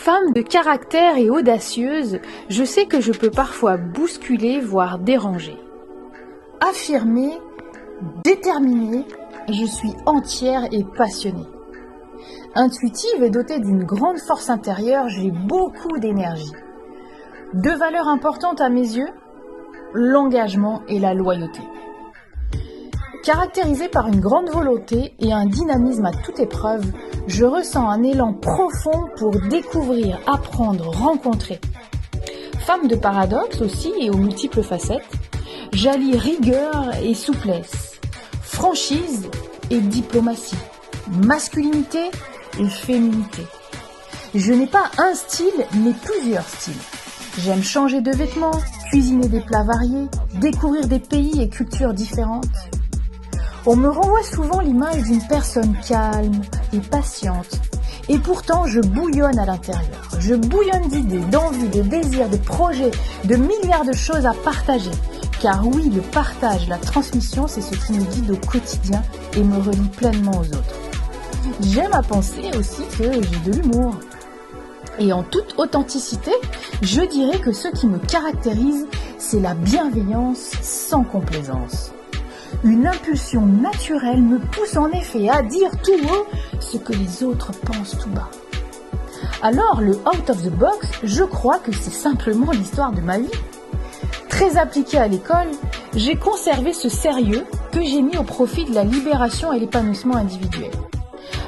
Femme de caractère et audacieuse, je sais que je peux parfois bousculer, voire déranger. Affirmée, déterminée, je suis entière et passionnée. Intuitive et dotée d'une grande force intérieure, j'ai beaucoup d'énergie. Deux valeurs importantes à mes yeux, l'engagement et la loyauté. Caractérisée par une grande volonté et un dynamisme à toute épreuve, je ressens un élan profond pour découvrir, apprendre, rencontrer. Femme de paradoxe aussi et aux multiples facettes, j'allie rigueur et souplesse, franchise et diplomatie, masculinité et féminité. Je n'ai pas un style, mais plusieurs styles. J'aime changer de vêtements, cuisiner des plats variés, découvrir des pays et cultures différentes. On me renvoie souvent l'image d'une personne calme et patiente. Et pourtant, je bouillonne à l'intérieur. Je bouillonne d'idées, d'envies, de désirs, de projets, de milliards de choses à partager. Car oui, le partage, la transmission, c'est ce qui me guide au quotidien et me relie pleinement aux autres. J'aime à penser aussi que j'ai de l'humour. Et en toute authenticité, je dirais que ce qui me caractérise, c'est la bienveillance sans complaisance. Une impulsion naturelle me pousse en effet à dire tout haut ce que les autres pensent tout bas. Alors, le out of the box, je crois que c'est simplement l'histoire de ma vie. Très appliquée à l'école, j'ai conservé ce sérieux que j'ai mis au profit de la libération et l'épanouissement individuel.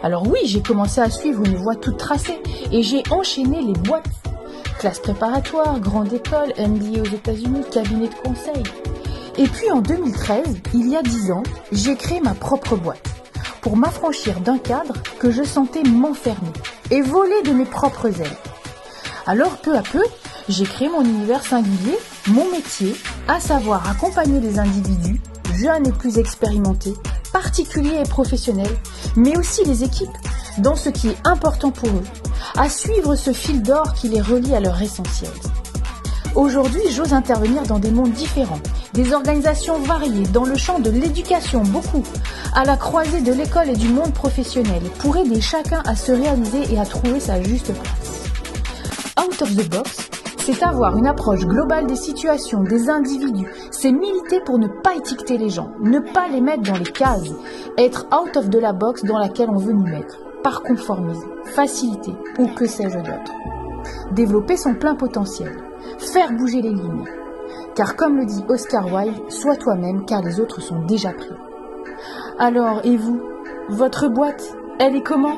Alors oui, j'ai commencé à suivre une voie toute tracée et j'ai enchaîné les boîtes. Classe préparatoire, grande école, MBA aux États-Unis, cabinet de conseil. Et puis en 2013, il y a 10 ans, j'ai créé ma propre boîte pour m'affranchir d'un cadre que je sentais m'enfermer et voler de mes propres ailes. Alors peu à peu, j'ai créé mon univers singulier, mon métier, à savoir accompagner les individus, jeunes et plus expérimentés, particuliers et professionnels, mais aussi les équipes, dans ce qui est important pour eux, à suivre ce fil d'or qui les relie à leur essentiel. Aujourd'hui, j'ose intervenir dans des mondes différents, des organisations variées, dans le champ de l'éducation beaucoup, à la croisée de l'école et du monde professionnel, pour aider chacun à se réaliser et à trouver sa juste place. Out of the box, c'est avoir une approche globale des situations, des individus, c'est militer pour ne pas étiqueter les gens, ne pas les mettre dans les cases, être out of de la box dans laquelle on veut nous mettre, par conformisme, facilité ou que sais-je d'autre. Développer son plein potentiel. Faire bouger les lignes. Car comme le dit Oscar Wilde, sois toi-même car les autres sont déjà pris. Alors, et vous? Votre boîte, elle est comment?